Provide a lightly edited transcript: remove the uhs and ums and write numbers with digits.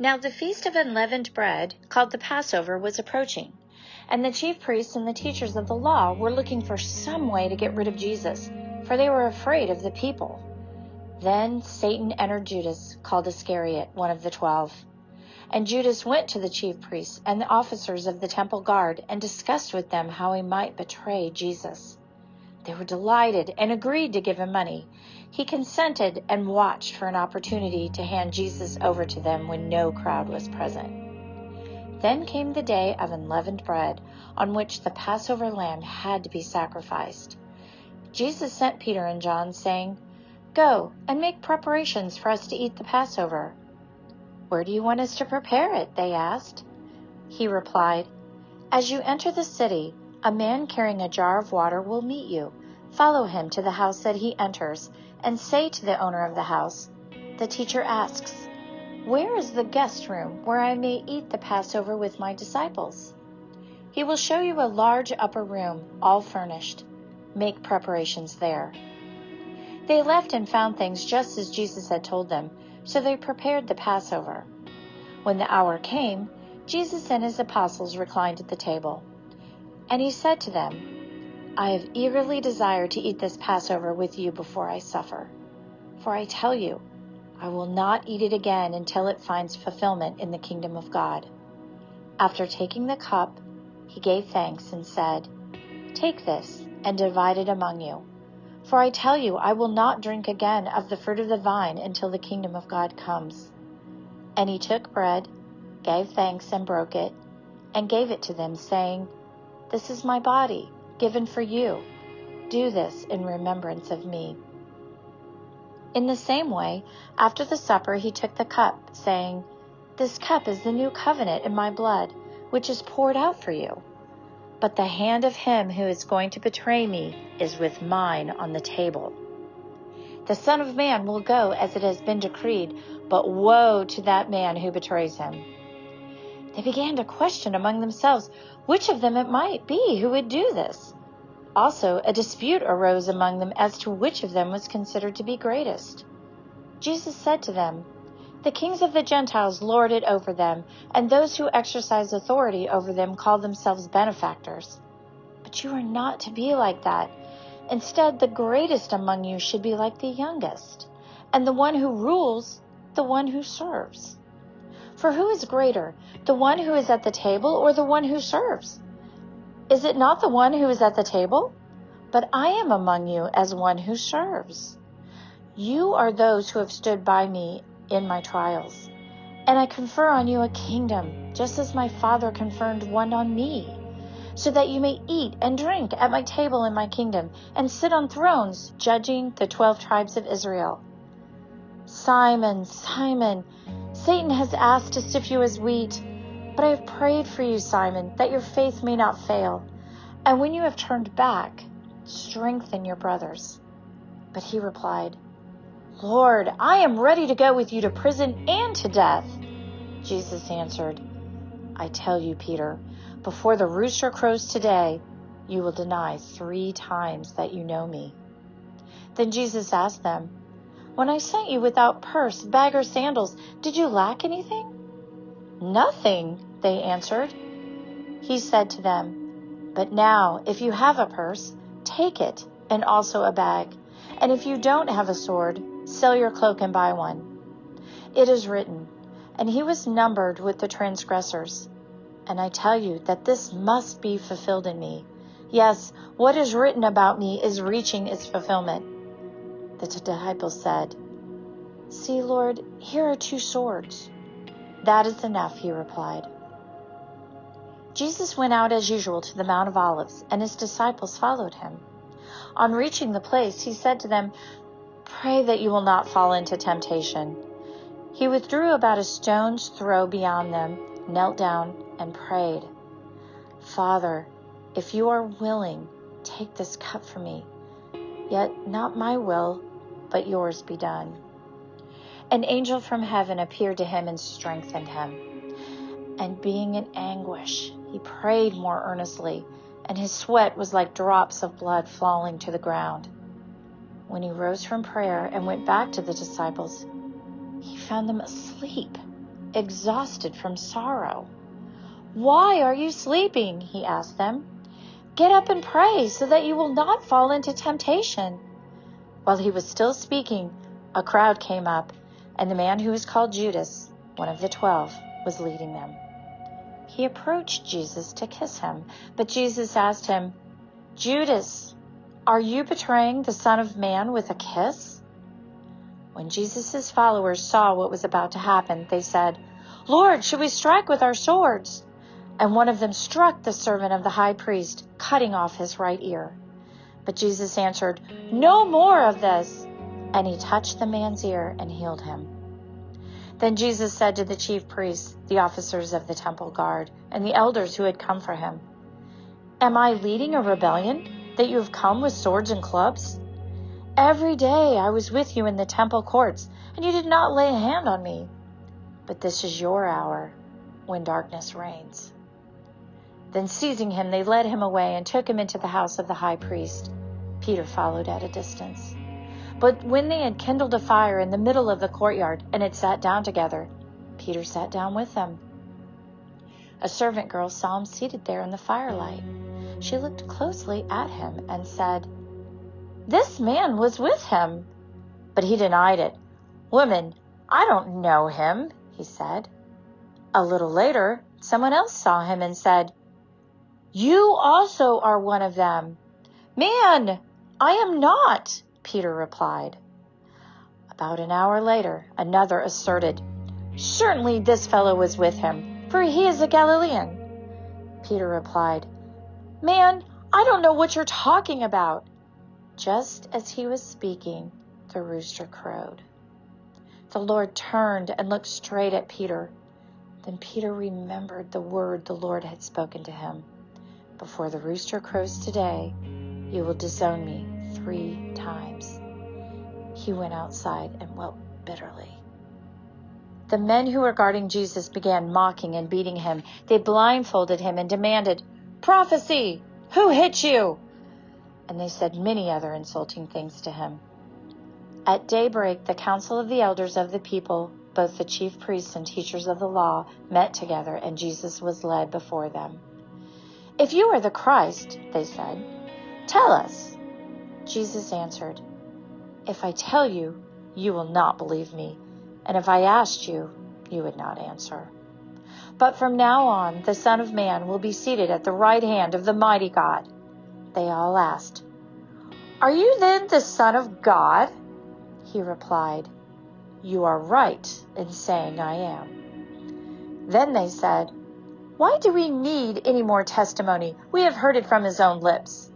Now the feast of unleavened bread, called the Passover, was approaching, and the chief priests and the teachers of the law were looking for some way to get rid of Jesus, for they were afraid of the people. Then Satan entered Judas, called Iscariot, one of the 12. And Judas went to the chief priests and the officers of the temple guard and discussed with them how he might betray Jesus. They were delighted and agreed to give him money. He consented and watched for an opportunity to hand Jesus over to them when no crowd was present. Then came the day of unleavened bread, on which the Passover lamb had to be sacrificed. Jesus sent Peter and John, saying, "Go and make preparations for us to eat the Passover." "Where do you want us to prepare it?" they asked. He replied, "As you enter the city, a man carrying a jar of water will meet you. Follow him to the house that he enters, and say to the owner of the house, 'The teacher asks, where is the guest room where I may eat the Passover with my disciples?' He will show you a large upper room, all furnished. Make preparations there." They left and found things just as Jesus had told them, so they prepared the Passover. When the hour came, Jesus and his apostles reclined at the table. And he said to them, "I have eagerly desired to eat this Passover with you before I suffer. For I tell you, I will not eat it again until it finds fulfillment in the kingdom of God." After taking the cup, he gave thanks and said, "Take this and divide it among you. For I tell you, I will not drink again of the fruit of the vine until the kingdom of God comes." And he took bread, gave thanks and broke it, and gave it to them, saying, "This is my body, given for you. Do this in remembrance of me." In the same way, after the supper, he took the cup, saying, "This cup is the new covenant in my blood, which is poured out for you. But the hand of him who is going to betray me is with mine on the table. The Son of Man will go as it has been decreed, but woe to that man who betrays him." They began to question among themselves which of them it might be who would do this. Also, a dispute arose among them as to which of them was considered to be greatest. Jesus said to them, "The kings of the Gentiles lord it over them, and those who exercise authority over them call themselves benefactors. But you are not to be like that. Instead, the greatest among you should be like the youngest, and the one who rules, the one who serves. For who is greater, the one who is at the table or the one who serves? Is it not the one who is at the table? But I am among you as one who serves. You are those who have stood by me in my trials, and I confer on you a kingdom, just as my Father conferred one on me, so that you may eat and drink at my table in my kingdom, and sit on thrones, judging the 12 tribes of Israel. Simon, Simon, Satan has asked to sift you as wheat, but I have prayed for you, Simon, that your faith may not fail. And when you have turned back, strengthen your brothers." But he replied, "Lord, I am ready to go with you to prison and to death." Jesus answered, "I tell you, Peter, before the rooster crows today, you will deny 3 times that you know me." Then Jesus asked them, "When I sent you without purse, bag, or sandals, did you lack anything?" "Nothing," they answered. He said to them, "But now, if you have a purse, take it, and also a bag. And if you don't have a sword, sell your cloak and buy one. It is written, 'And he was numbered with the transgressors.' And I tell you that this must be fulfilled in me. Yes, what is written about me is reaching its fulfillment." The disciples said, "See, Lord, here are 2 swords." "That is enough," he replied. Jesus went out as usual to the Mount of Olives, and his disciples followed him. On reaching the place, he said to them, "Pray that you will not fall into temptation." He withdrew about a stone's throw beyond them, knelt down, and prayed, "Father, if you are willing, take this cup from me. Yet not my will, but yours be done." An angel from heaven appeared to him and strengthened him. And being in anguish, he prayed more earnestly, and his sweat was like drops of blood falling to the ground. When he rose from prayer and went back to the disciples, he found them asleep exhausted from sorrow. "Why are you sleeping?" he asked them. "Get up and pray so that you will not fall into temptation." While he was still speaking, a crowd came up, and the man who was called Judas, one of the 12, was leading them. He approached Jesus to kiss him, but Jesus asked him, "Judas, are you betraying the Son of Man with a kiss?" When Jesus' followers saw what was about to happen, they said, "Lord, should we strike with our swords?" And one of them struck the servant of the high priest, cutting off his right ear. But Jesus answered, "No more of this." And he touched the man's ear and healed him. Then Jesus said to the chief priests, the officers of the temple guard, and the elders who had come for him, "Am I leading a rebellion that you have come with swords and clubs? Every day I was with you in the temple courts, and you did not lay a hand on me. But this is your hour when darkness reigns." Then seizing him, they led him away and took him into the house of the high priest. Peter followed at a distance. But when they had kindled a fire in the middle of the courtyard and had sat down together, Peter sat down with them. A servant girl saw him seated there in the firelight. She looked closely at him and said, "This man was with him." But he denied it. "Woman, I don't know him," he said. A little later, someone else saw him and said, "You also are one of them." "Man, I am not," Peter replied. About an hour later, another asserted, "Certainly this fellow was with him, for he is a Galilean." Peter replied, "Man, I don't know what you're talking about." Just as he was speaking, the rooster crowed. The Lord turned and looked straight at Peter. Then Peter remembered the word the Lord had spoken to him. "Before the rooster crows today, you will disown me 3 times. He went outside and wept bitterly. The men who were guarding Jesus began mocking and beating him. They blindfolded him and demanded, "Prophecy! Who hit you?" And they said many other insulting things to him. At daybreak, the council of the elders of the people, both the chief priests and teachers of the law, met together, and Jesus was led before them. "If you are the Christ," they said, "tell us." Jesus answered, "If I tell you, you will not believe me, and if I asked you, you would not answer. But from now on, the Son of Man will be seated at the right hand of the mighty God." They all asked, "Are you then the Son of God?" He replied, "You are right in saying I am." Then they said, "Why do we need any more testimony? We have heard it from his own lips."